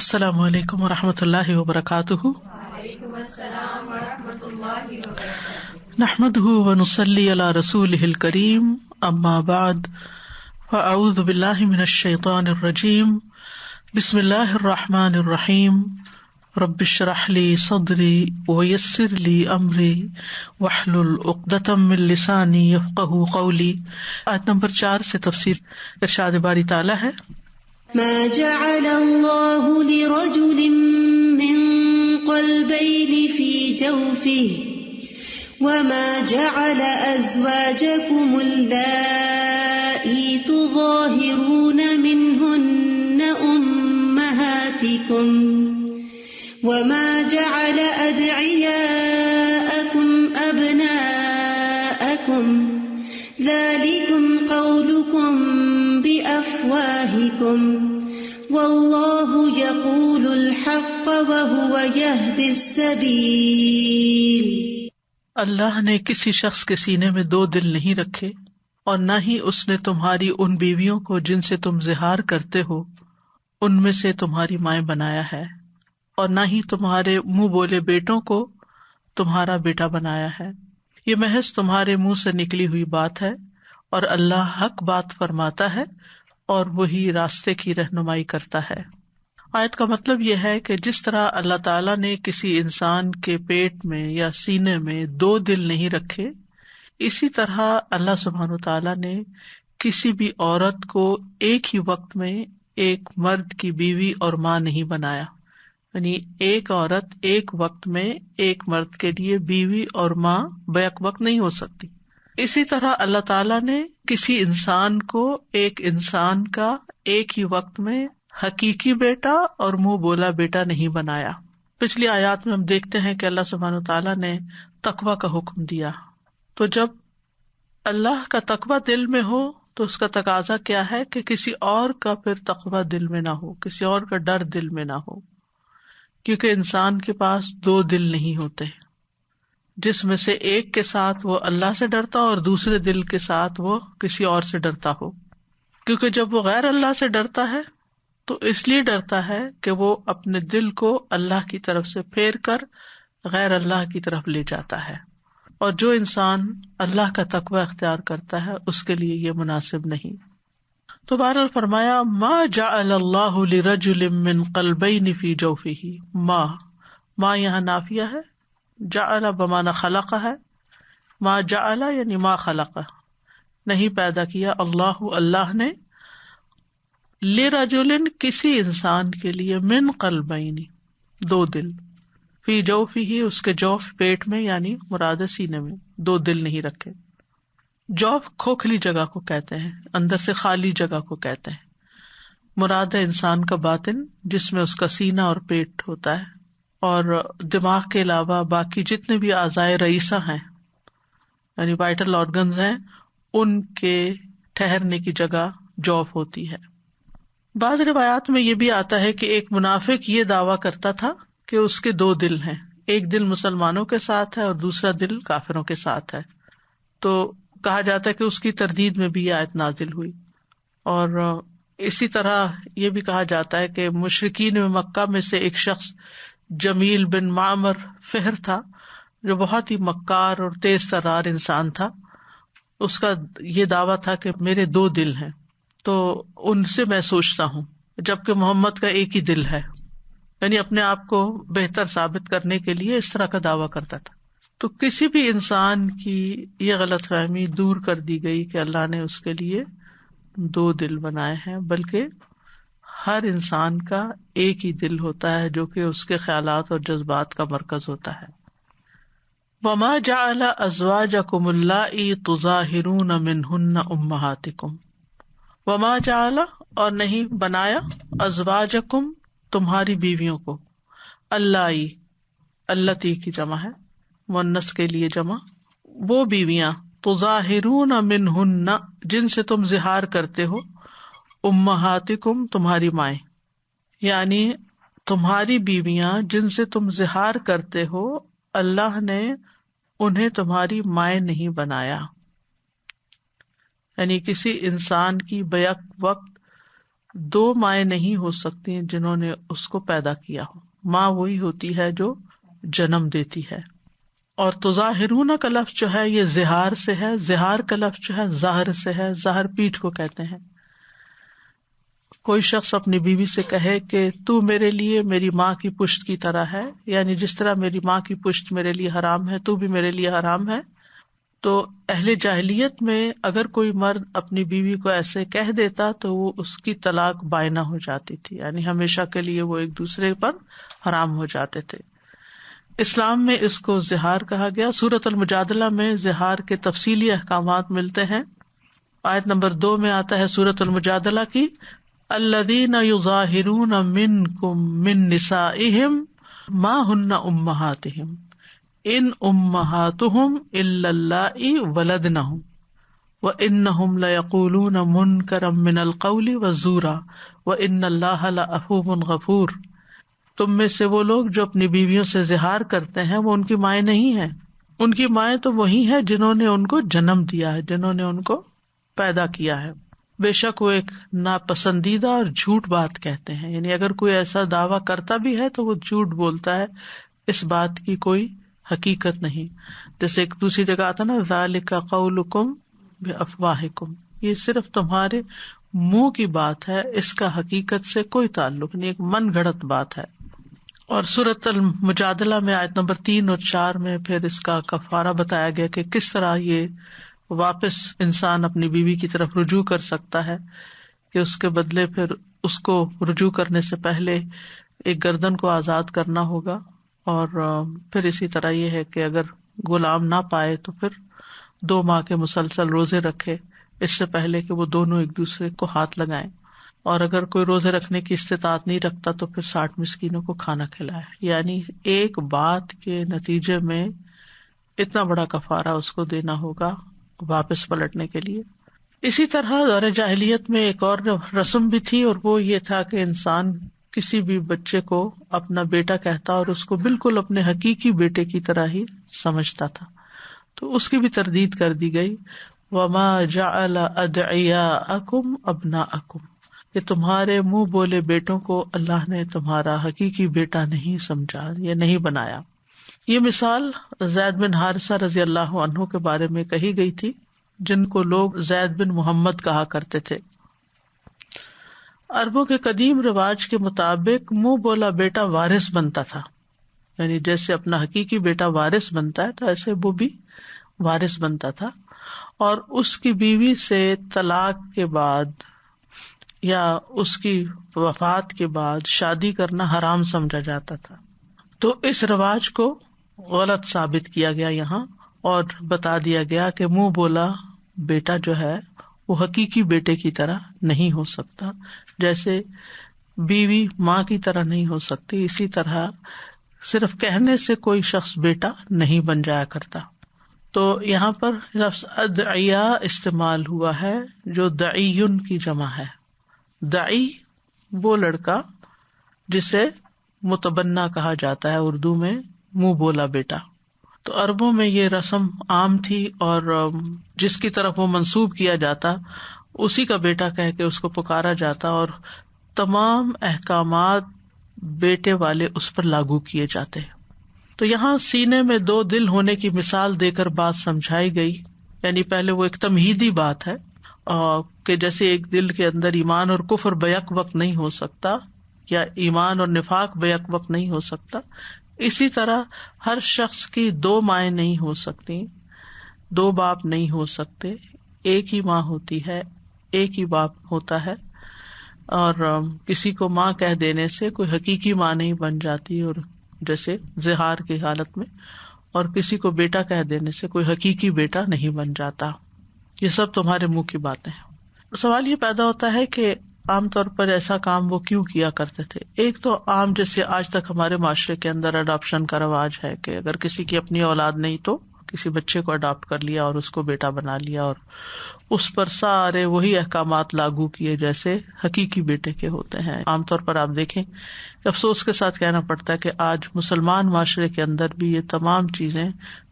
السلام علیکم ورحمۃ اللہ وبرکاتہ۔ وعلیکم السلام ورحمۃ اللہ وبرکاتہ۔ نحمده ونصلی علی رسولہ الکریم، اما بعد، فاعوذ باللہ من الشیطان الرجیم، بسم اللہ الرحمن الرحیم، رب اشرح لی صدری ویسر لی امری واحلل عقدۃ من لسانی یفقہوا قولی۔ آیت نمبر 4 سے تفسیر ارشاد باری تعالی ہے، ما جعل اللہ لرجل من قلبین فی جوفہ وما جعل ازواجکم اللائی تظاہرون منہن امہاتکم وما جعل ادعیاءکم ابناءکم ذلکم قولکم بأفواہکم واللہ یقول الحق وہو یہدی السبیل۔ اللہ نے کسی شخص کے سینے میں 2 دل نہیں رکھے، اور نہ ہی اس نے تمہاری ان بیویوں کو جن سے تم زہار کرتے ہو ان میں سے تمہاری مائیں بنایا ہے، اور نہ ہی تمہارے منہ بولے بیٹوں کو تمہارا بیٹا بنایا ہے۔ یہ محض تمہارے منہ سے نکلی ہوئی بات ہے، اور اللہ حق بات فرماتا ہے اور وہی راستے کی رہنمائی کرتا ہے۔ آیت کا مطلب یہ ہے کہ جس طرح اللہ تعالیٰ نے کسی انسان کے پیٹ میں یا سینے میں 2 دل نہیں رکھے، اسی طرح اللہ سبحانہ وتعالیٰ نے کسی بھی عورت کو ایک ہی وقت میں ایک مرد کی بیوی اور ماں نہیں بنایا، یعنی ایک عورت ایک وقت میں ایک مرد کے لیے بیوی اور ماں بیک وقت نہیں ہو سکتی۔ اسی طرح اللہ تعالیٰ نے کسی انسان کو ایک انسان کا ایک ہی وقت میں حقیقی بیٹا اور منہ بولا بیٹا نہیں بنایا۔ پچھلی آیات میں ہم دیکھتے ہیں کہ اللہ سبحانہ وتعالیٰ نے تقویٰ کا حکم دیا، تو جب اللہ کا تقویٰ دل میں ہو تو اس کا تقاضا کیا ہے کہ کسی اور کا پھر تقویٰ دل میں نہ ہو، کسی اور کا ڈر دل میں نہ ہو، کیونکہ انسان کے پاس 2 دل نہیں ہوتے، جس میں سے ایک کے ساتھ وہ اللہ سے ڈرتا اور دوسرے دل کے ساتھ وہ کسی اور سے ڈرتا ہو۔ کیونکہ جب وہ غیر اللہ سے ڈرتا ہے تو اس لیے ڈرتا ہے کہ وہ اپنے دل کو اللہ کی طرف سے پھیر کر غیر اللہ کی طرف لے جاتا ہے، اور جو انسان اللہ کا تقوی اختیار کرتا ہے اس کے لیے یہ مناسب نہیں۔ تو بہرحال فرمایا ما جعل اللہ لرجل من قلبین فی جوفہ، ما یہاں نافیہ ہے، جعل بمعنی خلق ہے، ما جعل یعنی ما خلق، نہیں پیدا کیا اللہ نے، لرجل کسی انسان کے لیے، من قلبین 2 دل، فی جوفہ اس کے جوف پیٹ میں، یعنی مراد سینے میں 2 دل نہیں رکھے۔ جوف کھوکھلی جگہ کو کہتے ہیں، اندر سے خالی جگہ کو کہتے ہیں، مراد ہے انسان کا باطن جس میں اس کا سینہ اور پیٹ ہوتا ہے، اور دماغ کے علاوہ باقی جتنے بھی اعضائے رئیسہ ہیں یعنی وائٹل آرگنز ہیں، ان کے ٹھہرنے کی جگہ جوف ہوتی ہے۔ بعض روایات میں یہ بھی آتا ہے کہ ایک منافق یہ دعویٰ کرتا تھا کہ اس کے 2 دل ہیں، ایک دل مسلمانوں کے ساتھ ہے اور دوسرا دل کافروں کے ساتھ ہے، تو کہا جاتا ہے کہ اس کی تردید میں بھی یہ آیت نازل ہوئی۔ اور اسی طرح یہ بھی کہا جاتا ہے کہ مشرکین مکہ میں سے ایک شخص جمیل بن معمر فہر تھا، جو بہت ہی مکار اور تیز ترار انسان تھا، اس کا یہ دعویٰ تھا کہ میرے 2 دل ہیں، تو ان سے میں سوچتا ہوں، جبکہ محمد کا ایک ہی دل ہے، یعنی اپنے آپ کو بہتر ثابت کرنے کے لیے اس طرح کا دعویٰ کرتا تھا۔ تو کسی بھی انسان کی یہ غلط فہمی دور کر دی گئی کہ اللہ نے اس کے لیے 2 دل بنائے ہیں، بلکہ ہر انسان کا ایک ہی دل ہوتا ہے جو کہ اس کے خیالات اور جذبات کا مرکز ہوتا ہے۔ وَمَا جَعَلَ أَزْوَاجَكُمُ اللَّائِي تُظَاهِرُونَ مِنْهُنَّ أُمَّهَاتِكُمْ، وَمَا جَعَلَ اور نہیں بنایا، أَزْوَاجَكُمْ تمہاری بیویوں کو، اللَّائِي اللتی کی جمع ہے، مؤنث کے لیے جمع، وہ بیویاں، تُظَاهِرُونَ مِنْهُنَّ جن سے تم زہار کرتے ہو، امہاتکم تمہاری مائیں، یعنی تمہاری بیویاں جن سے تم زہار کرتے ہو اللہ نے انہیں تمہاری مائیں نہیں بنایا، یعنی کسی انسان کی بیک وقت دو مائیں نہیں ہو سکتی جنہوں نے اس کو پیدا کیا ہو. ماں وہی ہوتی ہے جو جنم دیتی ہے. اور تظاہرون کا لفظ جو ہے یہ زہار سے ہے. زہار کا لفظ جو ہے ظاہر سے ہے. ظاہر پیٹھ کو کہتے ہیں. کوئی شخص اپنی بیوی سے کہے کہ تو میرے لیے میری ماں کی پشت کی طرح ہے، یعنی جس طرح میری ماں کی پشت میرے لیے حرام ہے تو بھی میرے لیے حرام ہے. تو اہل جاہلیت میں اگر کوئی مرد اپنی بیوی کو ایسے کہہ دیتا تو وہ اس کی طلاق بائنہ ہو جاتی تھی، یعنی ہمیشہ کے لیے وہ ایک دوسرے پر حرام ہو جاتے تھے. اسلام میں اس کو زہار کہا گیا. سورۃ المجادلہ میں زہار کے تفصیلی احکامات ملتے ہیں. آیت نمبر 2 میں آتا ہے سورۃ المجادلہ کی، الذین یظاہرون منکم من نسائہم ما ہن امہاتہم ان امہاتہم الا اللائی ولدنہم وانہم لیقولون منکرا من القول وزورا وان اللہ لعفو غفور. تم میں سے وہ لوگ جو اپنی بیویوں سے زہار کرتے ہیں وہ ان کی مائیں نہیں ہیں، ان کی مائیں تو وہی ہیں جنہوں نے ان کو جنم دیا ہے، جنہوں نے ان کو پیدا کیا ہے. بے شک وہ ایک ناپسندیدہ اور جھوٹ بات کہتے ہیں، یعنی اگر کوئی ایسا دعویٰ کرتا بھی ہے تو وہ جھوٹ بولتا ہے، اس بات کی کوئی حقیقت نہیں. جیسے ایک دوسری جگہ آتا نا، ذالک قولکم بافواہکم، یہ صرف تمہارے منہ کی بات ہے، اس کا حقیقت سے کوئی تعلق نہیں، ایک من گھڑت بات ہے. اور سورۃ المجادلہ میں آیت نمبر 3 اور 4 میں پھر اس کا کفارہ بتایا گیا کہ کس طرح یہ واپس انسان اپنی بیوی کی طرف رجوع کر سکتا ہے، کہ اس کے بدلے پھر اس کو رجوع کرنے سے پہلے ایک گردن کو آزاد کرنا ہوگا، اور پھر اسی طرح یہ ہے کہ اگر غلام نہ پائے تو پھر 2 ماہ کے مسلسل روزے رکھے اس سے پہلے کہ وہ دونوں ایک دوسرے کو ہاتھ لگائیں، اور اگر کوئی روزے رکھنے کی استطاعت نہیں رکھتا تو پھر 60 مسکینوں کو کھانا کھلائے. یعنی ایک بات کے نتیجے میں اتنا بڑا کفارہ اس کو دینا ہوگا واپس پلٹنے کے لیے. اسی طرح دور جاہلیت میں ایک اور رسم بھی تھی، اور وہ یہ تھا کہ انسان کسی بھی بچے کو اپنا بیٹا کہتا اور اس کو بالکل اپنے حقیقی بیٹے کی طرح ہی سمجھتا تھا، تو اس کی بھی تردید کر دی گئی. وما جعل ادعیاءکم ابناءکم، کہ تمہارے منہ بولے بیٹوں کو اللہ نے تمہارا حقیقی بیٹا نہیں سمجھا، یہ نہیں بنایا. یہ مثال زید بن حارثہ رضی اللہ عنہ کے بارے میں کہی گئی تھی، جن کو لوگ زید بن محمد کہا کرتے تھے. عربوں کے قدیم رواج کے مطابق منہ بولا بیٹا وارث بنتا تھا، یعنی جیسے اپنا حقیقی بیٹا وارث بنتا ہے تو ایسے وہ بھی وارث بنتا تھا، اور اس کی بیوی سے طلاق کے بعد یا اس کی وفات کے بعد شادی کرنا حرام سمجھا جاتا تھا. تو اس رواج کو غلط ثابت کیا گیا یہاں، اور بتا دیا گیا کہ منہ بولا بیٹا جو ہے وہ حقیقی بیٹے کی طرح نہیں ہو سکتا. جیسے بیوی ماں کی طرح نہیں ہو سکتی، اسی طرح صرف کہنے سے کوئی شخص بیٹا نہیں بن جایا کرتا. تو یہاں پر لفظ ادعیا استعمال ہوا ہے جو دعیون کی جمع ہے. دعی وہ لڑکا جسے متبنا کہا جاتا ہے اردو میں، منہ بولا بیٹا. تو عربوں میں یہ رسم عام تھی، اور جس کی طرف وہ منسوب کیا جاتا اسی کا بیٹا کہہ کے اس کو پکارا جاتا، اور تمام احکامات بیٹے والے اس پر لاگو کیے جاتے. تو یہاں سینے میں 2 دل ہونے کی مثال دے کر بات سمجھائی گئی. یعنی پہلے وہ ایک تمہیدی بات ہے کہ جیسے ایک دل کے اندر ایمان اور کفر بیک وقت نہیں ہو سکتا، یا ایمان اور نفاق بیک وقت نہیں ہو سکتا، اسی طرح ہر شخص کی 2 مائیں نہیں ہو سکتی، 2 باپ نہیں ہو سکتے. ایک ہی ماں ہوتی ہے، ایک ہی باپ ہوتا ہے، اور کسی کو ماں کہہ دینے سے کوئی حقیقی ماں نہیں بن جاتی، اور جیسے زہار کی حالت میں، اور کسی کو بیٹا کہہ دینے سے کوئی حقیقی بیٹا نہیں بن جاتا. یہ سب تمہارے منہ کی باتیں ہیں. سوال یہ پیدا ہوتا ہے کہ عام طور پر ایسا کام وہ کیوں کیا کرتے تھے. ایک تو عام جیسے آج تک ہمارے معاشرے کے اندر اڈاپشن کا رواج ہے کہ اگر کسی کی اپنی اولاد نہیں تو کسی بچے کو اڈاپٹ کر لیا اور اس کو بیٹا بنا لیا اور اس پر سارے وہی احکامات لاگو کیے جیسے حقیقی بیٹے کے ہوتے ہیں. عام طور پر آپ دیکھیں کہ افسوس کے ساتھ کہنا پڑتا ہے کہ آج مسلمان معاشرے کے اندر بھی یہ تمام چیزیں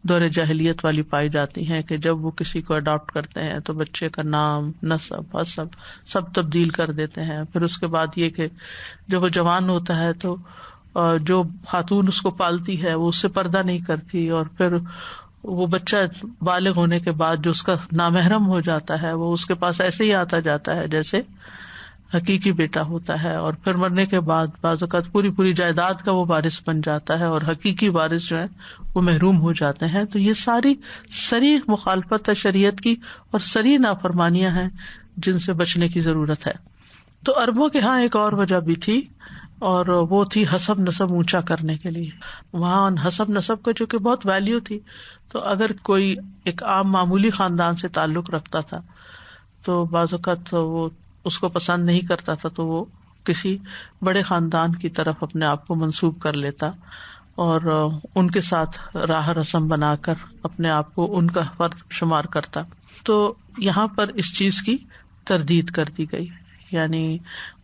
دور جاہلیت والی پائی جاتی ہیں کہ جب وہ کسی کو اڈاپٹ کرتے ہیں تو بچے کا نام، نسب، حسب سب تبدیل کر دیتے ہیں. پھر اس کے بعد یہ کہ جب وہ جوان ہوتا ہے تو جو خاتون اس کو پالتی ہے وہ اس سے پردہ نہیں کرتی، اور پھر وہ بچہ بالغ ہونے کے بعد جو اس کا نامحرم ہو جاتا ہے وہ اس کے پاس ایسے ہی آتا جاتا ہے جیسے حقیقی بیٹا ہوتا ہے، اور پھر مرنے کے بعد بعض اوقات پوری جائیداد کا وہ وارث بن جاتا ہے اور حقیقی وارث جو ہے وہ محروم ہو جاتے ہیں. تو یہ ساری صریح مخالفت ہے شریعت کی اور صریح نافرمانیاں ہیں جن سے بچنے کی ضرورت ہے. تو عربوں کے ہاں ایک اور وجہ بھی تھی، اور وہ تھی حسب نسب اونچا کرنے کے لیے. وہاں حسب نسب کا جو کہ بہت ویلیو تھی، تو اگر کوئی ایک عام معمولی خاندان سے تعلق رکھتا تھا تو بعض اوقات وہ اس کو پسند نہیں کرتا تھا تو وہ کسی بڑے خاندان کی طرف اپنے آپ کو منسوب کر لیتا اور ان کے ساتھ راہ رسم بنا کر اپنے آپ کو ان کا فرد شمار کرتا. تو یہاں پر اس چیز کی تردید کر دی گئی، یعنی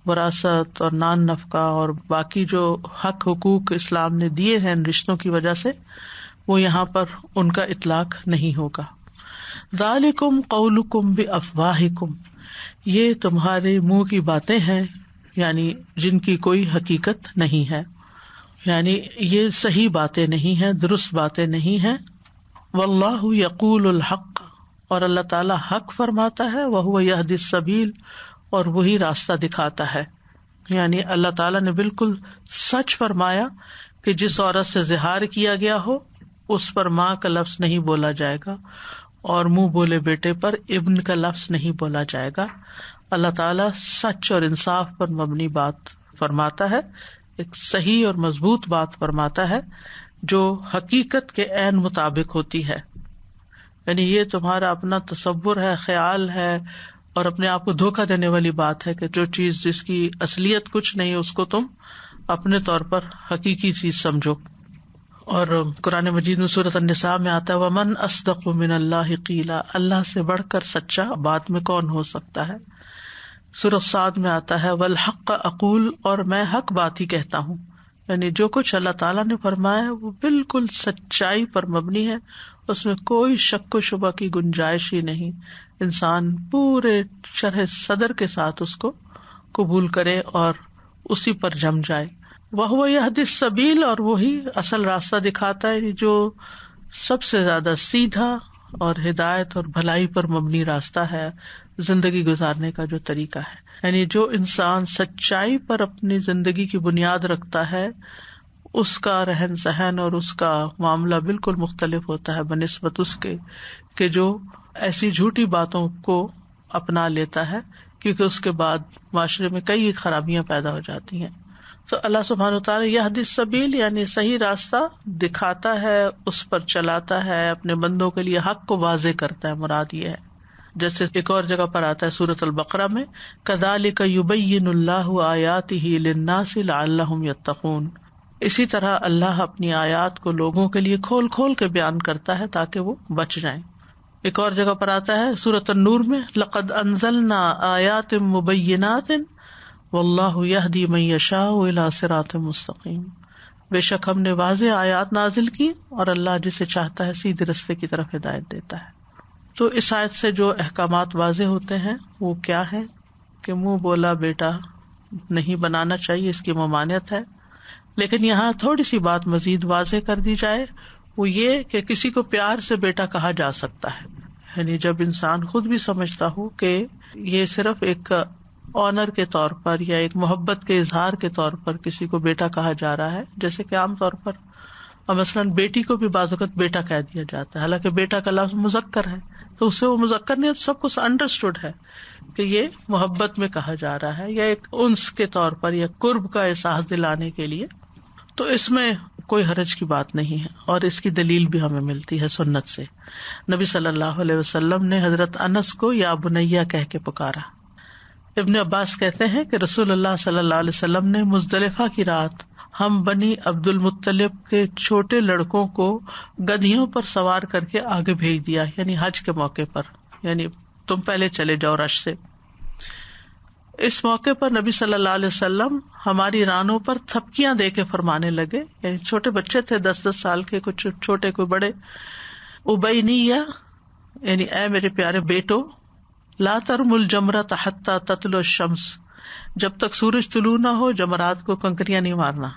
وراثت اور نان نفقہ اور باقی جو حق حقوق اسلام نے دیے ہیں ان رشتوں کی وجہ سے وہ یہاں پر ان کا اطلاق نہیں ہوگا. ذالکم قولکم بافواہکم، یہ تمہارے منہ کی باتیں ہیں، یعنی جن کی کوئی حقیقت نہیں ہے، یعنی یہ صحیح باتیں نہیں ہیں، درست باتیں نہیں ہیں. واللہ یقول الحق، اور اللہ تعالیٰ حق فرماتا ہے، وہو یہدی السبیل، اور وہی راستہ دکھاتا ہے. یعنی اللہ تعالیٰ نے بالکل سچ فرمایا کہ جس عورت سے زہار کیا گیا ہو اس پر ماں کا لفظ نہیں بولا جائے گا، اور منہ بولے بیٹے پر ابن کا لفظ نہیں بولا جائے گا. اللہ تعالیٰ سچ اور انصاف پر مبنی بات فرماتا ہے، ایک صحیح اور مضبوط بات فرماتا ہے جو حقیقت کے عین مطابق ہوتی ہے. یعنی یہ تمہارا اپنا تصور ہے، خیال ہے، اور اپنے آپ کو دھوکہ دینے والی بات ہے کہ جو چیز جس کی اصلیت کچھ نہیں اس کو تم اپنے طور پر حقیقی چیز سمجھو. اور قرآن مجید میں سورۃ النساء میں آتا ہے وَمَنْ أَصْدَقُ مِنَ اللَّهِ قِيلًا، اللہ سے بڑھ کر سچا بات میں کون ہو سکتا ہے. سورۃ صاد میں آتا ہے وَالْحَقَّ أَقُولُ، اور میں حق بات ہی کہتا ہوں. یعنی جو کچھ اللہ تعالیٰ نے فرمایا ہے وہ بالکل سچائی پر مبنی ہے، اس میں کوئی شک و شبہ کی گنجائش ہی نہیں. انسان پورے شرح صدر کے ساتھ اس کو قبول کرے اور اسی پر جم جائے. وَهُوَ يَهْدِي السَّبِيلَ، اور وہی اصل راستہ دکھاتا ہے جو سب سے زیادہ سیدھا اور ہدایت اور بھلائی پر مبنی راستہ ہے زندگی گزارنے کا جو طریقہ ہے. یعنی جو انسان سچائی پر اپنی زندگی کی بنیاد رکھتا ہے اس کا رہن سہن اور اس کا معاملہ بالکل مختلف ہوتا ہے بنسبت اس کے کہ جو ایسی جھوٹی باتوں کو اپنا لیتا ہے، کیونکہ اس کے بعد معاشرے میں کئی خرابیاں پیدا ہو جاتی ہیں. تو اللہ سبحانہ وتعالیٰ یہدی السبیل یعنی صحیح راستہ دکھاتا ہے، اس پر چلاتا ہے، اپنے بندوں کے لیے حق کو واضح کرتا ہے. مراد یہ ہے جیسے ایک اور جگہ پر آتا ہے سورۃ البقرہ میں کذالک یبین اللہ آیاتہ للناس لعلہم یتقون، اسی طرح اللہ اپنی آیات کو لوگوں کے لیے کھول کھول کے بیان کرتا ہے تاکہ وہ بچ جائیں. ایک اور جگہ پر آتا ہے سورۃ النور میں لقد انزلنا آیات مبینات واللہ یہدی من یشاء الی صراط مستقیم، بے شک ہم نے واضح آیات نازل کی اور اللہ جسے چاہتا ہے سیدھے رستے کی طرف ہدایت دیتا ہے. تو اس آیت سے جو احکامات واضح ہوتے ہیں وہ کیا ہے کہ منہ بولا بیٹا نہیں بنانا چاہیے، اس کی ممانعت ہے. لیکن یہاں تھوڑی سی بات مزید واضح کر دی جائے، وہ یہ کہ کسی کو پیار سے بیٹا کہا جا سکتا ہے. یعنی جب انسان خود بھی سمجھتا ہو کہ یہ صرف ایک آنر کے طور پر یا ایک محبت کے اظہار کے طور پر کسی کو بیٹا کہا جا رہا ہے، جیسے کہ عام طور پر مثلاً بیٹی کو بھی بعض اوقات بیٹا کہہ دیا جاتا ہے، حالانکہ بیٹا کا لفظ مذکر ہے، تو اس سے وہ مذکر نہیں، سب کچھ انڈرسٹوڈ ہے کہ یہ محبت میں کہا جا رہا ہے یا ایک انس کے طور پر یا قرب کا احساس دلانے کے لیے. تو اس میں کوئی حرج کی بات نہیں ہے، اور اس کی دلیل بھی ہمیں ملتی ہے سنت سے. نبی صلی اللہ علیہ وسلم نے حضرت انس کو یا بنیا کہہ کے پکارا. ابن عباس کہتے ہیں کہ رسول اللہ صلی اللہ علیہ وسلم نے مزدلفہ کی رات ہم بنی عبد المطلب کے چھوٹے لڑکوں کو گدھیوں پر سوار کر کے آگے بھیج دیا، یعنی حج کے موقع پر، یعنی تم پہلے چلے جاؤ رش سے. اس موقع پر نبی صلی اللہ علیہ وسلم ہماری رانوں پر تھپکیاں دے کے فرمانے لگے، یعنی چھوٹے بچے تھے 10 سال کے، کچھ چھوٹے کوئی بڑے. ابینیہ یعنی اے میرے پیارے بیٹو، لا ترموا الجمرۃ حتی تطلع الشمس، جب تک سورج طلوع نہ ہو جمرات کو کنکریاں نہیں مارنا.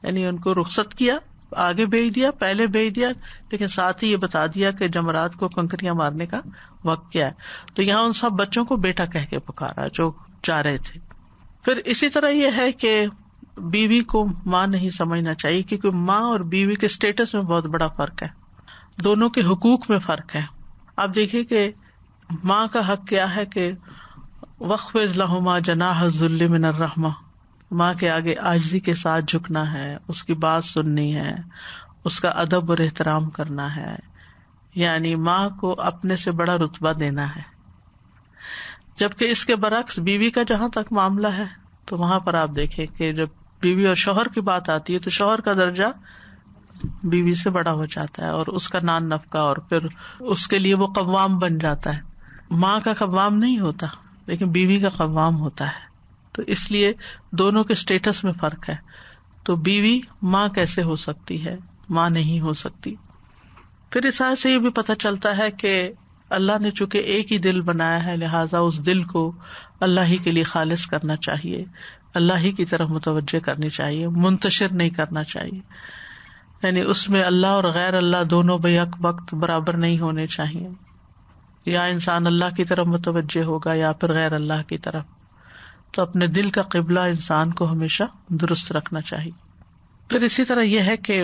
یعنی ان کو رخصت کیا، آگے بھیج دیا، پہلے بھیج دیا، لیکن ساتھ ہی یہ بتا دیا کہ جمرات کو کنکریاں مارنے کا وقت کیا ہے. تو یہاں ان سب بچوں کو بیٹا کہہ کے پکارا جو جا رہے تھے. پھر اسی طرح یہ ہے کہ بیوی کو ماں نہیں سمجھنا چاہیے، کیونکہ ماں اور بیوی کے اسٹیٹس میں بہت بڑا فرق ہے، دونوں کے حقوق میں فرق ہے. آپ دیکھیے کہ ماں کا حق کیا ہے کہ وَخْفِضْ لَهُمَا جَنَاحَ الذُّلِّ مِنَ الرَّحْمَةِ، ماں کے آگے عاجزی کے ساتھ جھکنا ہے، اس کی بات سننی ہے، اس کا ادب اور احترام کرنا ہے، یعنی ماں کو اپنے سے بڑا رتبہ دینا ہے. جبکہ اس کے برعکس بیوی کا جہاں تک معاملہ ہے تو وہاں پر آپ دیکھیں کہ جب بیوی اور شوہر کی بات آتی ہے تو شوہر کا درجہ بیوی سے بڑا ہو جاتا ہے، اور اس کا نان نفقہ، اور پھر اس کے لیے وہ قوام بن جاتا ہے. ماں کا قوام نہیں ہوتا لیکن بیوی کا قوام ہوتا ہے. تو اس لیے دونوں کے اسٹیٹس میں فرق ہے. تو بیوی ماں کیسے ہو سکتی ہے؟ ماں نہیں ہو سکتی. پھر اس آیت سے یہ بھی پتہ چلتا ہے کہ اللہ نے چونکہ ایک ہی دل بنایا ہے، لہٰذا اس دل کو اللہ ہی کے لیے خالص کرنا چاہیے، اللہ ہی کی طرف متوجہ کرنی چاہیے، منتشر نہیں کرنا چاہیے. یعنی اس میں اللہ اور غیر اللہ دونوں بیک وقت برابر نہیں ہونے چاہیے. یا انسان اللہ کی طرف متوجہ ہوگا یا پھر غیر اللہ کی طرف. تو اپنے دل کا قبلہ انسان کو ہمیشہ درست رکھنا چاہیے. پھر اسی طرح یہ ہے کہ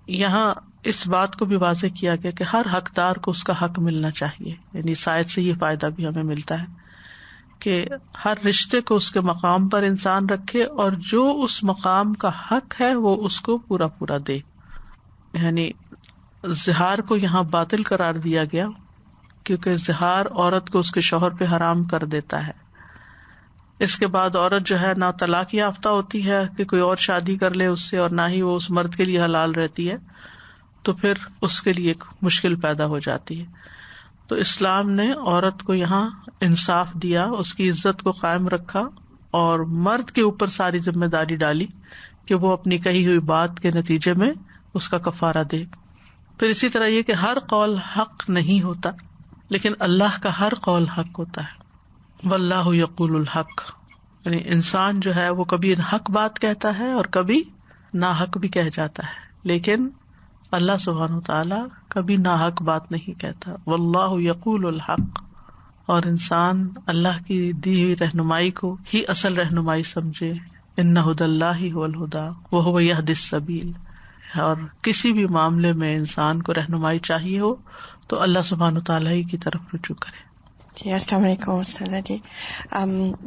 یہاں اس بات کو بھی واضح کیا گیا کہ ہر حقدار کو اس کا حق ملنا چاہیے. یعنی شاید سے یہ فائدہ بھی ہمیں ملتا ہے کہ ہر رشتے کو اس کے مقام پر انسان رکھے، اور جو اس مقام کا حق ہے وہ اس کو پورا پورا دے. یعنی زہار کو یہاں باطل قرار دیا گیا کیونکہ زہار عورت کو اس کے شوہر پہ حرام کر دیتا ہے. اس کے بعد عورت جو ہے نہ طلاق یافتہ ہوتی ہے کہ کوئی اور شادی کر لے اس سے، اور نہ ہی وہ اس مرد کے لیے حلال رہتی ہے، تو پھر اس کے لیے ایک مشکل پیدا ہو جاتی ہے. تو اسلام نے عورت کو یہاں انصاف دیا، اس کی عزت کو قائم رکھا، اور مرد کے اوپر ساری ذمہ داری ڈالی کہ وہ اپنی کہی ہوئی بات کے نتیجے میں اس کا کفارہ دے. پھر اسی طرح یہ کہ ہر قول حق نہیں ہوتا، لیکن اللہ کا ہر قول حق ہوتا ہے. واللہ یقول الحق، یعنی انسان جو ہے وہ کبھی حق بات کہتا ہے اور کبھی ناحق بھی کہہ جاتا ہے، لیکن اللہ سبحانہ وتعالی کبھی ناحق بات نہیں کہتا. واللہ یقول الحق، اور انسان اللہ کی دی ہوئی رہنمائی کو ہی اصل رہنمائی سمجھے. ان ھدی اللہ ھو الھدی وھو یہدی السبیل. اور کسی بھی معاملے میں انسان کو رہنمائی چاہیے ہو تو اللہ سبحانہ وتعالی ہی کی طرف رجوع کرے. جی السلام علیکم استاذہ جی.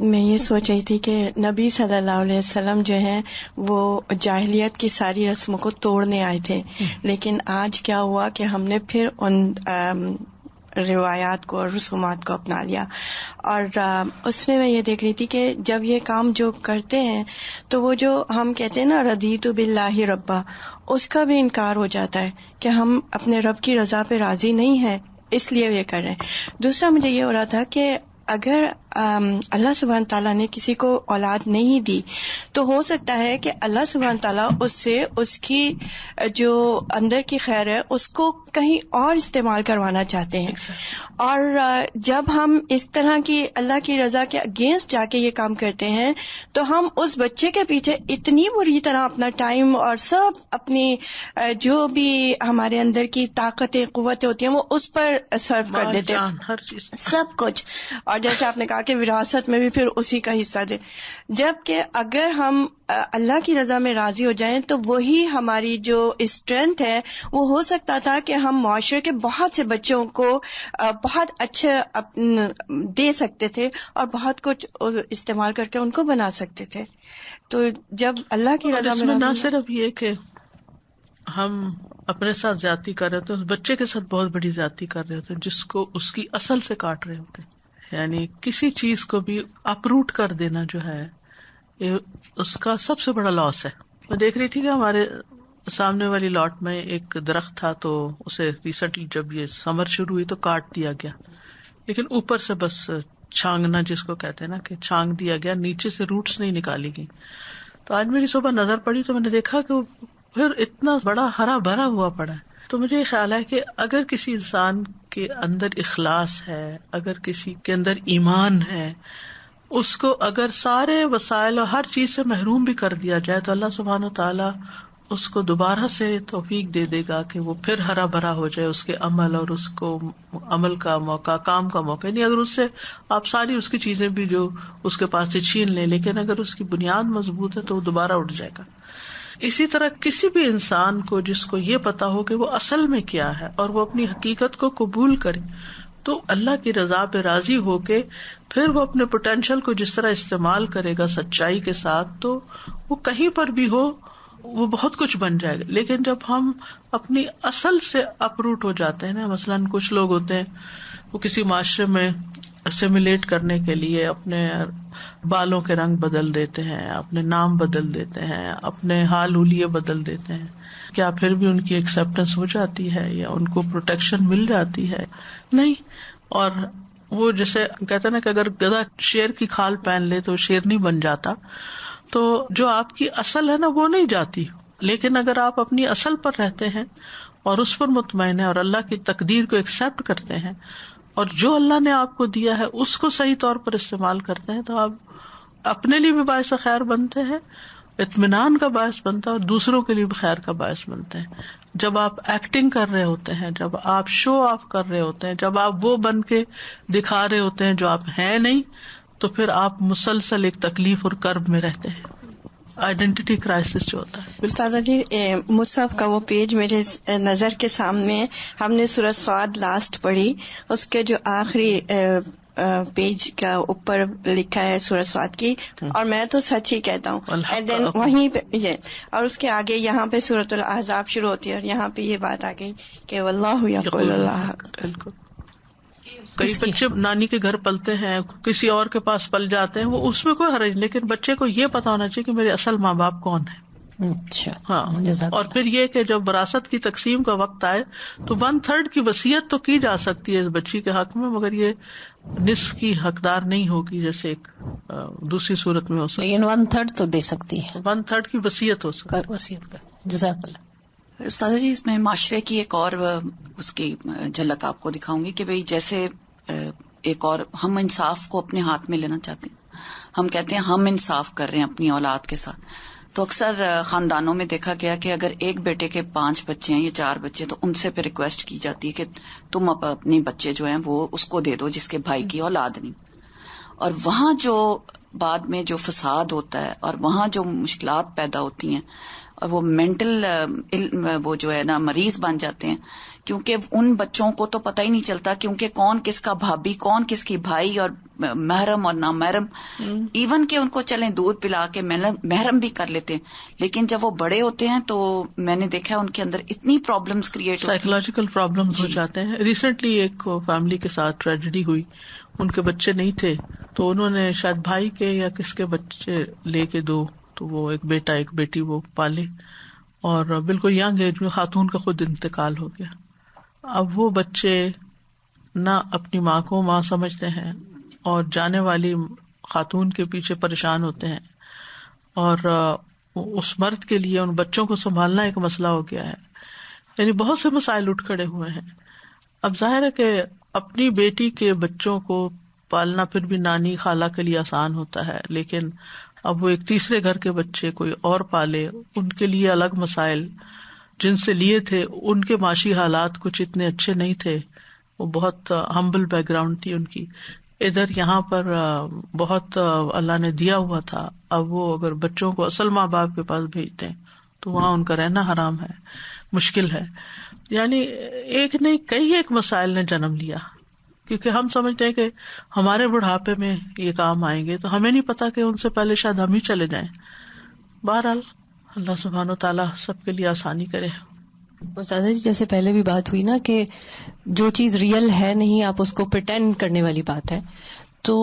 میں یہ سوچ رہی تھی کہ نبی صلی اللہ علیہ وسلم جو ہیں وہ جاہلیت کی ساری رسموں کو توڑنے آئے تھے، لیکن آج کیا ہوا کہ ہم نے پھر ان روایات کو اور رسومات کو اپنا لیا. اور اس میں یہ دیکھ رہی تھی کہ جب یہ کام جو کرتے ہیں تو وہ جو ہم کہتے ہیں نا رضیت باللہ ربا، اس کا بھی انکار ہو جاتا ہے کہ ہم اپنے رب کی رضا پہ راضی نہیں ہیں، اس لیے یہ کر رہے ہیں. دوسرا مجھے یہ ہو رہا تھا کہ اگر اللہ سبحانہ تعالیٰ نے کسی کو اولاد نہیں دی تو ہو سکتا ہے کہ اللہ سبحانہ تعالیٰ اس سے اس کی جو اندر کی خیر ہے اس کو کہیں اور استعمال کروانا چاہتے ہیں. اور جب ہم اس طرح کی اللہ کی رضا کے اگینسٹ جا کے یہ کام کرتے ہیں تو ہم اس بچے کے پیچھے اتنی بری طرح اپنا ٹائم اور سب اپنی جو بھی ہمارے اندر کی طاقتیں قوتیں ہوتی ہیں وہ اس پر صرف کر دیتے ہیں سب کچھ. اور جیسے آپ نے کہا کہ وراثت میں بھی پھر اسی کا حصہ دے، جبکہ اگر ہم اللہ کی رضا میں راضی ہو جائیں تو وہی ہماری جو اسٹرینتھ ہے وہ ہو سکتا تھا کہ ہم معاشرے کے بہت سے بچوں کو بہت اچھے دے سکتے تھے اور بہت کچھ استعمال کر کے ان کو بنا سکتے تھے. تو جب اللہ کی رضا میں نہ صرف یہ کہ ہم اپنے ساتھ زیادتی کر رہے ہوتے ہیں، بچے کے ساتھ بہت بڑی زیادتی کر رہے ہوتے ہیں جس کو اس کی اصل سے کاٹ رہے ہوتے ہیں. یعنی کسی چیز کو بھی اپروٹ کر دینا جو ہے اس کا سب سے بڑا لاس ہے. میں دیکھ رہی تھی کہ ہمارے سامنے والی لاٹ میں ایک درخت تھا، تو اسے ریسنٹلی جب یہ سمر شروع ہوئی تو کاٹ دیا گیا، لیکن اوپر سے بس چھانگنا جس کو کہتے ہیں نا کہ چھانگ دیا گیا، نیچے سے روٹس نہیں نکالی گئی. تو آج میری صبح نظر پڑی تو میں نے دیکھا کہ وہ پھر اتنا بڑا ہرا بھرا ہوا پڑا ہے. تو مجھے یہ خیال ہے کہ اگر کسی انسان کے اندر اخلاص ہے، اگر کسی کے اندر ایمان ہے، اس کو اگر سارے وسائل اور ہر چیز سے محروم بھی کر دیا جائے تو اللہ سبحانہ وتعالیٰ اس کو دوبارہ سے توفیق دے دے گا کہ وہ پھر ہرا بھرا ہو جائے، اس کے عمل اور اس کو عمل کا موقع، کام کا موقع. نہیں اگر اس سے آپ ساری اس کی چیزیں بھی جو اس کے پاس سے چھین لیں، لیکن اگر اس کی بنیاد مضبوط ہے تو وہ دوبارہ اٹھ جائے گا. اسی طرح کسی بھی انسان کو جس کو یہ پتا ہو کہ وہ اصل میں کیا ہے اور وہ اپنی حقیقت کو قبول کرے، تو اللہ کی رضا پہ راضی ہو کے پھر وہ اپنے پوٹینشیل کو جس طرح استعمال کرے گا سچائی کے ساتھ، تو وہ کہیں پر بھی ہو وہ بہت کچھ بن جائے گا. لیکن جب ہم اپنی اصل سے اپروٹ ہو جاتے ہیں نا، مثلاً کچھ لوگ ہوتے ہیں وہ کسی معاشرے میں اسیمیلیٹ کرنے کے لیے اپنے بالوں کے رنگ بدل دیتے ہیں، اپنے نام بدل دیتے ہیں، اپنے حال حلیے بدل دیتے ہیں. کیا پھر بھی ان کی ایکسیپٹنس ہو جاتی ہے یا ان کو پروٹیکشن مل جاتی ہے؟ نہیں. اور وہ جیسے کہتے ہیں نا کہ اگر گدھا شیر کی کھال پہن لے تو شیر نہیں بن جاتا. تو جو آپ کی اصل ہے نا وہ نہیں جاتی، لیکن اگر آپ اپنی اصل پر رہتے ہیں اور اس پر مطمئن ہیں اور اللہ کی تقدیر کو ایکسپٹ کرتے ہیں اور جو اللہ نے آپ کو دیا ہے اس کو صحیح طور پر استعمال کرتے ہیں، تو آپ اپنے لیے بھی باعث خیر بنتے ہیں، اطمینان کا باعث بنتا ہے اور دوسروں کے لیے بھی خیر کا باعث بنتے ہیں. جب آپ ایکٹنگ کر رہے ہوتے ہیں، جب آپ شو آف کر رہے ہوتے ہیں، جب آپ وہ بن کے دکھا رہے ہوتے ہیں جو آپ ہیں نہیں، تو پھر آپ مسلسل ایک تکلیف اور کرب میں رہتے ہیں. آئیڈینٹی کرائسس جو ہوتا ہے. استاذہ جی، مصحف کا وہ پیج میرے نظر کے سامنے ہے. ہم نے سورۃ صاد لاسٹ پڑھی، اس کے جو آخری پیج کا اوپر لکھا ہے سورۃ صاد کی، اور میں تو سچ ہی کہتا ہوں. دین وہیں پہ یہ، اور اس کے آگے یہاں پہ سورۃ الاحزاب شروع ہوتی ہے اور یہاں پہ یہ بات آ گئی کہ واللہ یقول الحق. بالکل. کئی بچے نانی کے گھر پلتے ہیں، کسی اور کے پاس پل جاتے ہیں، وہ اس میں کوئی حرج، لیکن بچے کو یہ پتا ہونا چاہیے کہ میرے اصل ماں باپ کون ہیں. اچھا، ہاں. اور پھر یہ کہ جب وراثت کی تقسیم کا وقت آئے تو 1/3 کی وصیت تو کی جا سکتی ہے اس بچی کے حق میں، مگر یہ نصف کی حقدار نہیں ہوگی جیسے ایک دوسری صورت میں ہو سکتی. لیکن 1/3 تو دے سکتی ہے، 1/3 کی وصیت ہو سکتی ہے. وصیت کر. جزاک اللہ. استاذہ جی، اس میں معاشرے کی ایک اور اس کی جھلک آپ کو دکھاؤں گی کہ بھئی جیسے ایک اور ہم انصاف کو اپنے ہاتھ میں لینا چاہتے ہیں. ہم کہتے ہیں ہم انصاف کر رہے ہیں اپنی اولاد کے ساتھ. تو اکثر خاندانوں میں دیکھا گیا کہ اگر ایک بیٹے کے 5 بچے ہیں یا 4 بچے، تو ان سے پھر ریکویسٹ کی جاتی ہے کہ تم اپنے بچے جو ہیں وہ اس کو دے دو جس کے بھائی کی اولاد نہیں. اور وہاں جو بعد میں جو فساد ہوتا ہے اور وہاں جو مشکلات پیدا ہوتی ہیں اور وہ مینٹل وہ جو ہے نا مریض بن جاتے ہیں، کیونکہ ان بچوں کو تو پتہ ہی نہیں چلتا کیونکہ کون کس کا بھابھی، کون کس کی بھائی، اور محرم اور نامحرم، ایون کہ ان کو چلیں دودھ پلا کے محرم بھی کر لیتے ہیں. لیکن جب وہ بڑے ہوتے ہیں تو میں نے دیکھا ان کے اندر اتنی پرابلمز کریٹ ہوتی ہیں، سائیکولوجیکل پرابلمز ہو جاتے ہیں. ریسنٹلی ایک فیملی کے ساتھ ٹریجڈی ہوئی، ان کے بچے نہیں تھے تو انہوں نے شاید بھائی کے یا کس کے بچے لے کے دو، تو وہ ایک بیٹا ایک بیٹی وہ پالے، اور بالکل ینگ ایج میں خاتون کا خود انتقال ہو گیا. اب وہ بچے نہ اپنی ماں کو ماں سمجھتے ہیں اور جانے والی خاتون کے پیچھے پریشان ہوتے ہیں، اور اس مرد کے لیے ان بچوں کو سنبھالنا ایک مسئلہ ہو گیا ہے. یعنی بہت سے مسائل اٹھ کھڑے ہوئے ہیں. اب ظاہر ہے کہ اپنی بیٹی کے بچوں کو پالنا پھر بھی نانی خالہ کے لیے آسان ہوتا ہے، لیکن اب وہ ایک تیسرے گھر کے بچے کوئی اور پالے، ان کے لیے الگ مسائل. جن سے لیے تھے ان کے معاشی حالات کچھ اتنے اچھے نہیں تھے، وہ بہت ہمبل بیک گراؤنڈ تھی ان کی. ادھر یہاں پر بہت اللہ نے دیا ہوا تھا، اب وہ اگر بچوں کو اصل ماں باپ کے پاس بھیجتے ہیں تو وہاں ان کا رہنا حرام ہے، مشکل ہے. یعنی ایک نہیں کئی ایک مسائل نے جنم لیا، کیونکہ ہم سمجھتے ہیں کہ ہمارے بڑھاپے میں یہ کام آئیں گے، تو ہمیں نہیں پتا کہ ان سے پہلے شاید ہم ہی چلے جائیں. بہرحال اللہ سبحانہ و تعالیٰ سب کے لیے آسانی کرے. استاذہ جی، جیسے پہلے بھی بات ہوئی نا کہ جو چیز ریئل ہے نہیں، آپ اس کو پریٹینڈ کرنے والی بات ہے. تو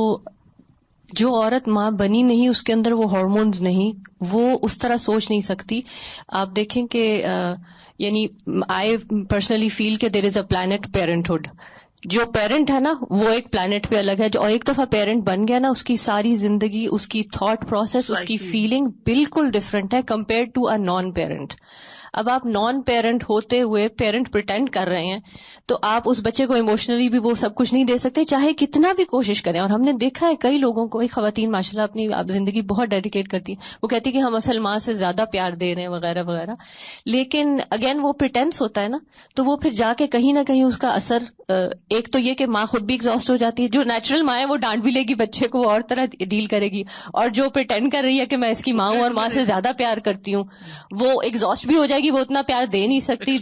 جو عورت ماں بنی نہیں اس کے اندر وہ ہارمونز نہیں, وہ اس طرح سوچ نہیں سکتی. آپ دیکھیں کہ یعنی آئی پرسنلی فیل کہ دیر از اے پلانٹ پیرنٹہڈ. جو پیرنٹ ہے نا وہ ایک پلانٹ پہ الگ ہے, جو ایک دفعہ پیرنٹ بن گیا نا اس کی ساری زندگی, اس کی تھاٹ پروسیس, اس کی فیلنگ بالکل ڈفرینٹ ہے compare to a non parent. اب آپ نان پیرنٹ ہوتے ہوئے پیرنٹ پریٹینڈ کر رہے ہیں تو آپ اس بچے کو ایموشنلی بھی وہ سب کچھ نہیں دے سکتے چاہے کتنا بھی کوشش کریں. اور ہم نے دیکھا ہے کئی لوگوں کو, خواتین ماشاءاللہ اپنی زندگی بہت ڈیڈیکیٹ کرتی ہیں, وہ کہتی کہ ہم اصل ماں سے زیادہ پیار دے رہے ہیں وغیرہ وغیرہ, لیکن اگین وہ پریٹینس ہوتا ہے نا, تو وہ پھر جا کے کہیں نہ کہیں اس کا اثر, ایک تو یہ کہ ماں خود بھی ایگزاسٹ ہو جاتی ہے, جو نیچرل ماں ہے وہ ڈانٹ بھی لے گی بچے کو, وہ اور طرح ڈیل کرے گی, اور جو پریٹینڈ کر رہی ہے کہ میں اس کی ماں ہوں اور ماں سے زیادہ پیار کرتی ہوں وہ ایگزاسٹ بھی ہو جائے گی, وہ اتنا پیار دے نہیں سکتی,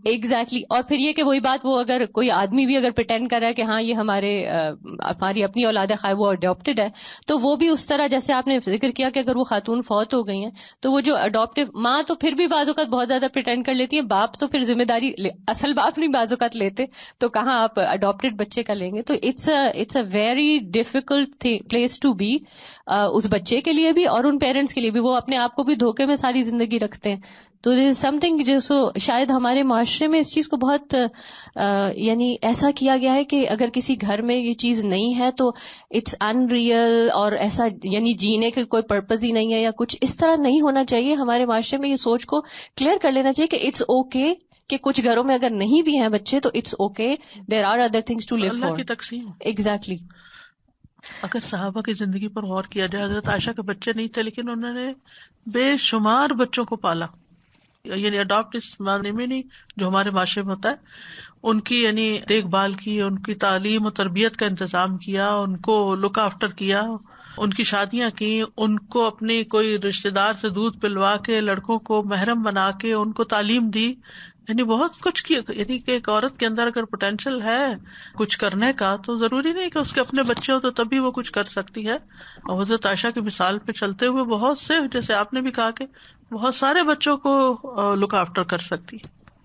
ایگزیکٹلی. اور پھر یہ کہ وہی بات, وہ اگر کوئی آدمی بھی اگر پریٹینڈ کر رہا ہے کہ ہاں یہ ہماری اپنی اولاد ہے, خواہ وہ اڈاپٹیڈ ہے, تو وہ بھی اس طرح جیسے آپ نے ذکر کیا کہ اگر وہ خاتون فوت ہو گئی ہیں تو وہ جو اڈاپٹیو ماں تو پھر بھی بعض اوقات بہت زیادہ پریٹینڈ کر لیتی ہے, باپ تو پھر ذمہ داری اصل باپ نہیں بعض اوقات لیتے, تو کہاں آپ اڈاپٹیڈ بچے کا لیں گے. تو it's a very difficult place to be, اس بچے کے لیے بھی اور ان پیرنٹس کے لیے بھی. وہ اپنے آپ کو بھی دھوکے میں ساری زندگی رکھتے ہیں. تو دس از سم تھنگ جو شاید ہمارے معاشرے میں اس چیز کو بہت یعنی ایسا کیا گیا ہے کہ اگر کسی گھر میں یہ چیز نہیں ہے تو اٹس ان ریئل, اور ایسا یعنی جینے کا کوئی پرپز ہی نہیں ہے یا کچھ اس طرح نہیں ہونا چاہیے. ہمارے معاشرے میں یہ سوچ کو کلیئر کر لینا چاہیے کہ اٹس اوکے کہ کچھ گھروں میں اگر نہیں بھی ہیں بچے تو it's okay, there are other things to live for. Exactly. اگر صحابہ کی زندگی پر غور کیا جائے, حضرت عائشہ کے بچے نہیں تھے لیکن انہوں نے بے شمار بچوں کو پالا, یعنی اڈاپٹ اس معنی میں نہیں جو ہمارے معاشرے میں ہوتا ہے, ان کی یعنی دیکھ بھال کی, ان کی تعلیم و تربیت کا انتظام کیا, ان کو لک آفٹر کیا, ان کی شادیاں کی, ان کو اپنی کوئی رشتے دار سے دودھ پلوا کے لڑکوں کو محرم بنا کے ان کو تعلیم دی, یعنی بہت کچھ کیا. یعنی کہ ایک عورت کے اندر اگر پوٹینشیل ہے کچھ کرنے کا تو ضروری نہیں کہ اس کے اپنے بچے ہو تو تبھی وہ کچھ کر سکتی ہے. اور حضرت عائشہ کی مثال پہ چلتے ہوئے بہت سے, جیسے آپ نے بھی کہا کہ بہت سارے بچوں کو لک آفٹر کر سکتی.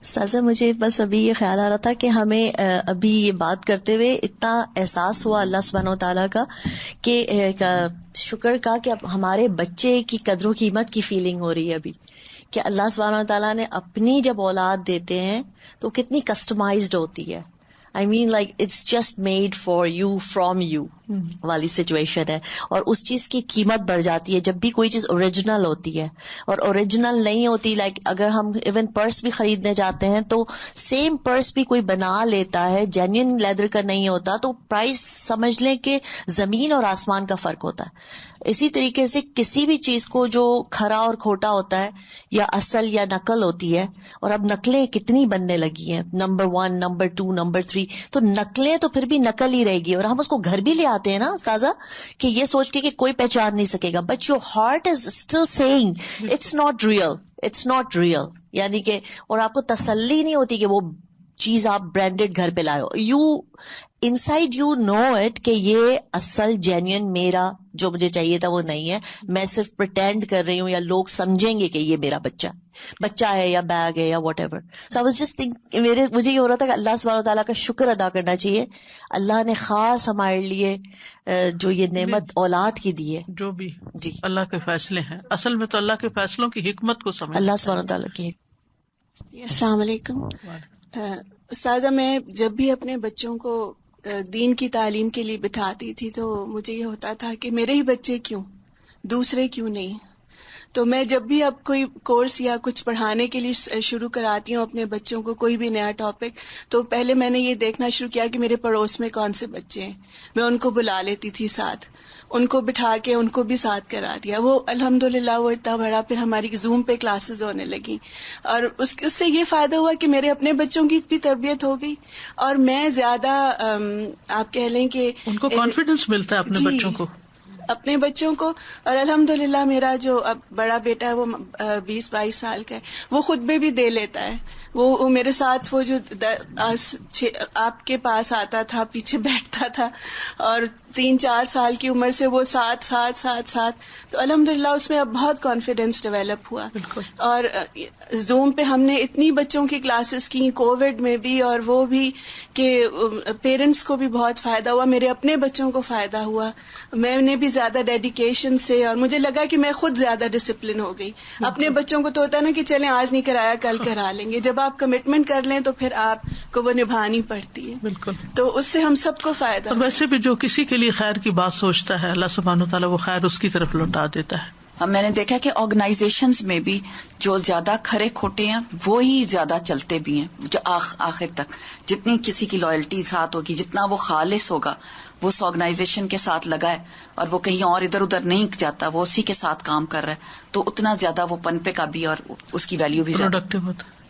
سازا مجھے بس ابھی یہ خیال آ رہا تھا کہ ہمیں ابھی یہ بات کرتے ہوئے اتنا احساس ہوا اللہ سبحانہ و تعالیٰ کا کہ شکر کا کہ اب ہمارے بچے کی قدر و قیمت کی فیلنگ ہو رہی ہے ابھی, کہ اللہ سبحانہ و تعالیٰ نے اپنی جب اولاد دیتے ہیں تو کتنی کسٹمائزڈ ہوتی ہے. I mean like it's just made for you from you والی سچویشن ہے, اور اس چیز کی قیمت بڑھ جاتی ہے جب بھی کوئی چیز اوریجنل ہوتی ہے. اور اوریجنل نہیں ہوتی, لائک اگر ہم ایون پرس بھی خریدنے جاتے ہیں تو سیم پرس بھی کوئی بنا لیتا ہے, جینوئن لیدر کا نہیں ہوتا, تو پرائس سمجھ لیں کہ زمین اور آسمان کا فرق ہوتا ہے. اسی طریقے سے کسی بھی چیز کو جو کھرا اور کھوٹا ہوتا ہے یا اصل یا نقل ہوتی ہے, اور اب نقلیں کتنی بننے لگی ہیں, نمبر 1, نمبر 2, نمبر 3, تو نقلیں تو پھر بھی نقل ہی رہے گی. اور ہم اس کو گھر بھی لے آتے ہیں نا سازا, کہ یہ سوچ کے کہ کوئی پہچان نہیں سکے گا, but your heart is still saying it's not real, it's not real. یعنی کہ اور آپ کو تسلی نہیں ہوتی کہ وہ چیز آپ برانڈیڈ گھر پہ لائے ہو, you inside you know it کہ یہ اصل جینوئن میرا جو مجھے چاہیے تھا وہ نہیں ہے, میں صرف پریٹینڈ کر رہی ہوں, یا لوگ سمجھیں گے کہ یہ میرا بچہ ہے یا بیگ ہے یا what ever. So I was just think, مجھے یہ ہو رہا تھا کہ اللہ سبحانہ و تعالیٰ کا شکر ادا کرنا چاہیے, اللہ نے خاص ہمارے لیے جو یہ نعمت اولاد کی دی ہے. جو بھی جی اللہ کے فیصلے ہیں, اصل میں تو اللہ کے فیصلوں کی حکمت کو سمجھ اللہ سبحانہ و تعالیٰ کی. السلام علیکم استاذہ. میں جب بھی اپنے بچوں کو دین کی تعلیم کے لیے بٹھاتی تھی تو مجھے یہ ہوتا تھا کہ میرے ہی بچے کیوں, دوسرے کیوں نہیں. تو میں جب بھی اب کوئی کورس یا کچھ پڑھانے کے لیے شروع کراتی ہوں اپنے بچوں کو, کوئی بھی نیا ٹاپک, تو پہلے میں نے یہ دیکھنا شروع کیا کہ میرے پڑوس میں کون سے بچے ہیں. میں ان کو بلا لیتی تھی ساتھ, ان کو بٹھا کے ان کو بھی ساتھ کرا دیا. وہ الحمدللہ وہ اتنا بڑا, پھر ہماری زوم پہ کلاسز ہونے لگی, اور اس سے یہ فائدہ ہوا کہ میرے اپنے بچوں کی بھی تربیت ہو گئی, اور میں زیادہ آپ کہہ لیں کہ ان کو کانفیڈینس ملتا ہے اپنے بچوں کو, اپنے بچوں کو. اور الحمدللہ میرا جو اب بڑا بیٹا ہے وہ 20-22 سال کا ہے, وہ خطبے بھی دے لیتا ہے. وہ میرے ساتھ وہ جو آپ کے پاس آتا تھا, پیچھے بیٹھتا تھا, اور 3-4 سال کی عمر سے وہ ساتھ تو الحمدللہ اس میں اب بہت کانفیڈینس ڈیولپ ہوا. اور زوم پہ ہم نے اتنی بچوں کی کلاسز کی کووڈ میں بھی, اور وہ بھی کہ پیرنٹس کو بھی بہت فائدہ ہوا, میرے اپنے بچوں کو فائدہ ہوا, میں نے بھی زیادہ ڈیڈیکیشن سے, اور مجھے لگا کہ میں خود زیادہ ڈسپلن ہو گئی. اپنے بچوں کو تو ہوتا ہے نا کہ چلیں آج نہیں کرایا کل کرا لیں گے, جب آپ کمٹمنٹ کر لیں تو پھر آپ کو وہ نبھانی پڑتی ہے. بالکل. تو اس سے ہم سب کو فائدہ. اور ویسے بھی جو کسی کے لیے خیر کی بات سوچتا ہے اللہ سبحانہ وتعالیٰ وہ خیر اس کی طرف لوٹا دیتا ہے. میں نے دیکھا کہ آرگنائزیشنز میں بھی جو زیادہ کھرے کھوٹے ہیں وہی زیادہ چلتے بھی ہیں, جو آخر تک جتنی کسی کی لائلٹی ساتھ ہوگی, جتنا وہ خالص ہوگا, وہ اس آرگنائزیشن کے ساتھ لگا ہے اور وہ کہیں اور ادھر ادھر نہیں جاتا, وہ اسی کے ساتھ کام کر رہا ہے, تو اتنا زیادہ وہ پنپے کا بھی اور اس کی ویلیو بھی پروڈکٹیو ہوتا ہے.